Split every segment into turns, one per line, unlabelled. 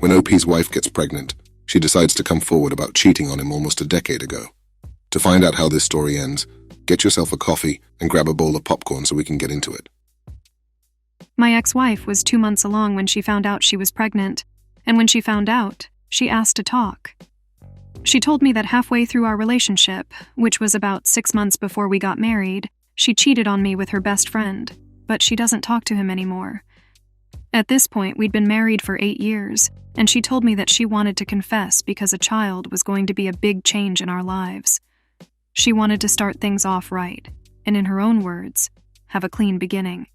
When OP's wife gets pregnant, she decides to come forward about cheating on him almost a decade ago. To find out how this story ends, get yourself a coffee and grab a bowl of popcorn so we can get into it.
My ex-wife was 2 months along when she found out she was pregnant, and when she found out, she asked to talk. She told me that halfway through our relationship, which was about 6 months before we got married, she cheated on me with her best friend, but she doesn't talk to him anymore. At this point, we'd been married for 8 years, and she told me that she wanted to confess because a child was going to be a big change in our lives. She wanted to start things off right, and in her own words, have a clean beginning.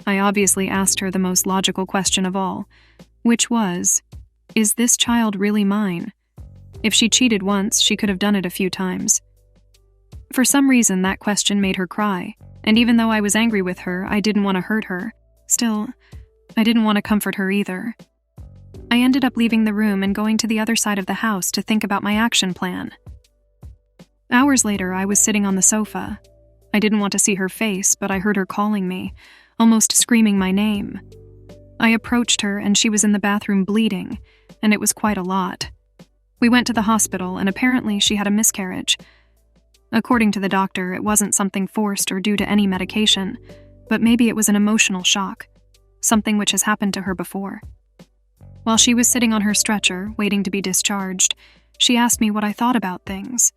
I obviously asked her the most logical question of all, which was, is this child really mine? If she cheated once, she could have done it a few times. For some reason, that question made her cry, and even though I was angry with her, I didn't want to hurt her. Still, I didn't want to comfort her either. I ended up leaving the room and going to the other side of the house to think about my action plan. Hours later, I was sitting on the sofa. I didn't want to see her face, but I heard her calling me, almost screaming my name. I approached her and she was in the bathroom bleeding, and it was quite a lot. We went to the hospital and apparently she had a miscarriage. According to the doctor, it wasn't something forced or due to any medication, but maybe it was an emotional shock, something which has happened to her before. While she was sitting on her stretcher, waiting to be discharged, she asked me what I thought about things.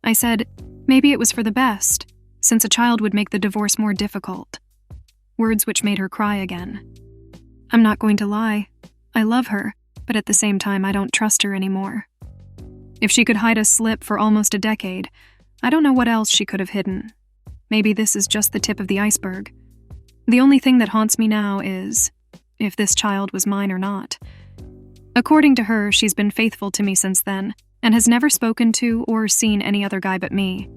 I said, maybe it was for the best, since a child would make the divorce more difficult. Words which made her cry again. I'm not going to lie. I love her, but at the same time I don't trust her anymore. If she could hide a slip for almost a decade, I don't know what else she could have hidden. Maybe this is just the tip of the iceberg. The only thing that haunts me now is if this child was mine or not. According to her, she's been faithful to me since then, and has never spoken to or seen any other guy but me,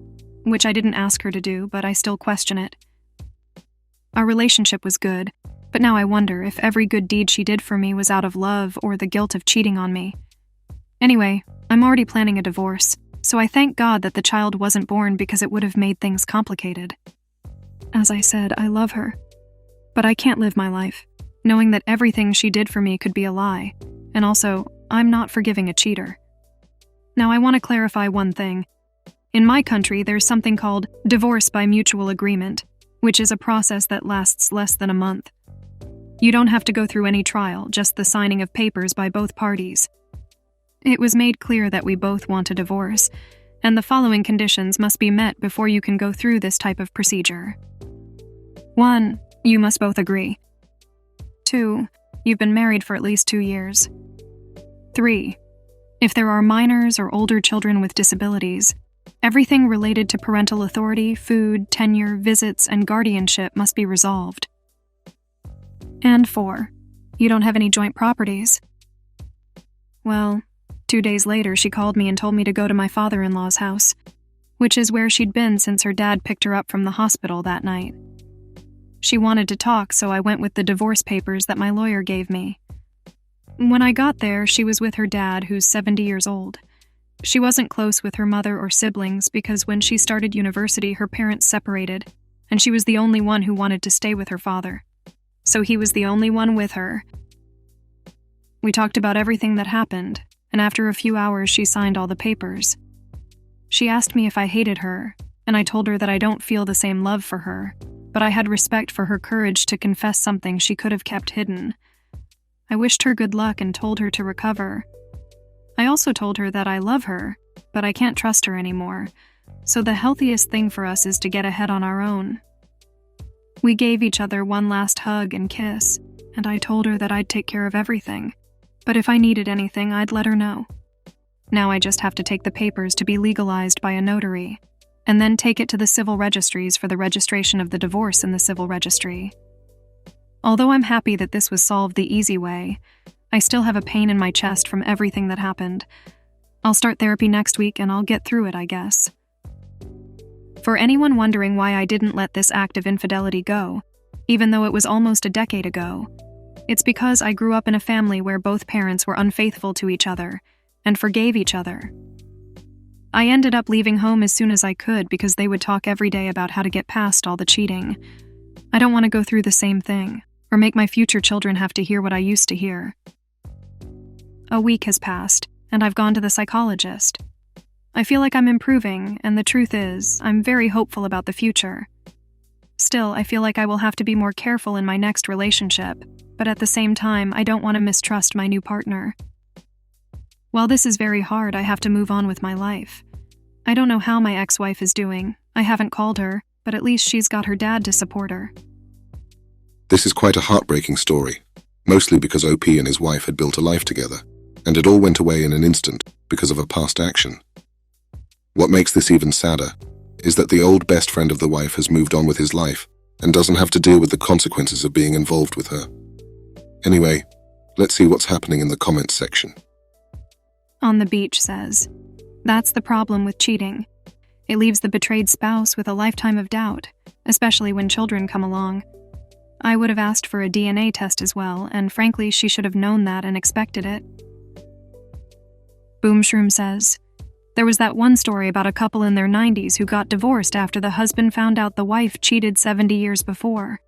which I didn't ask her to do, but I still question it. Our relationship was good, but now I wonder if every good deed she did for me was out of love or the guilt of cheating on me. Anyway, I'm already planning a divorce, so I thank God that the child wasn't born because it would have made things complicated. As I said, I love her, but I can't live my life knowing that everything she did for me could be a lie, and also, I'm not forgiving a cheater. Now I want to clarify one thing. In my country, there's something called divorce by mutual agreement, which is a process that lasts less than a month. You don't have to go through any trial, just the signing of papers by both parties. It was made clear that we both want a divorce, and the following conditions must be met before you can go through this type of procedure. 1. You must both agree. 2. You've been married for at least 2 years. 3. If there are minors or older children with disabilities, everything related to parental authority, food, tenure, visits, and guardianship must be resolved. And 4. You don't have any joint properties. Well, 2 days later she called me and told me to go to my father-in-law's house, which is where she'd been since her dad picked her up from the hospital that night. She wanted to talk, so I went with the divorce papers that my lawyer gave me. When I got there, she was with her dad, who's 70 years old. She wasn't close with her mother or siblings because when she started university, her parents separated, and she was the only one who wanted to stay with her father. So he was the only one with her. We talked about everything that happened, and after a few hours, she signed all the papers. She asked me if I hated her, and I told her that I don't feel the same love for her, but I had respect for her courage to confess something she could have kept hidden. I wished her good luck and told her to recover. I also told her that I love her, but I can't trust her anymore, so the healthiest thing for us is to get ahead on our own. We gave each other one last hug and kiss, and I told her that I'd take care of everything, but if I needed anything, I'd let her know. Now I just have to take the papers to be legalized by a notary, and then take it to the civil registries for the registration of the divorce in the civil registry. Although I'm happy that this was solved the easy way, I still have a pain in my chest from everything that happened. I'll start therapy next week and I'll get through it, I guess. For anyone wondering why I didn't let this act of infidelity go, even though it was almost a decade ago, it's because I grew up in a family where both parents were unfaithful to each other and forgave each other. I ended up leaving home as soon as I could because they would talk every day about how to get past all the cheating. I don't want to go through the same thing, or make my future children have to hear what I used to hear. a week has passed, and I've gone to the psychologist. I feel like I'm improving, and the truth is, I'm very hopeful about the future. Still, I feel like I will have to be more careful in my next relationship, but at the same time, I don't want to mistrust my new partner. While this is very hard, I have to move on with my life. I don't know how my ex-wife is doing. I haven't called her, but at least she's got her dad to support her.
This is quite a heartbreaking story, mostly because OP and his wife had built a life together, and it all went away in an instant because of a past action. What makes this even sadder is that the old best friend of the wife has moved on with his life and doesn't have to deal with the consequences of being involved with her. Anyway, let's see what's happening in the comments section.
On the Beach says, "That's the problem with cheating. It leaves the betrayed spouse with a lifetime of doubt, especially when children come along. I would have asked for a DNA test as well, and frankly, she should have known that and expected it." Boomshroom says, "There was that one story about a couple in their 90s who got divorced after the husband found out the wife cheated 70 years before."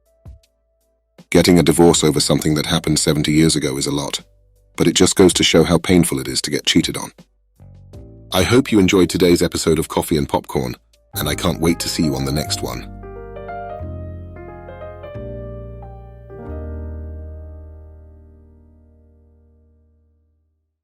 Getting a divorce over something that happened 70 years ago is a lot, but it just goes to show how painful it is to get cheated on. I hope you enjoyed today's episode of Coffee and Popcorn, and I can't wait to see you on the next one.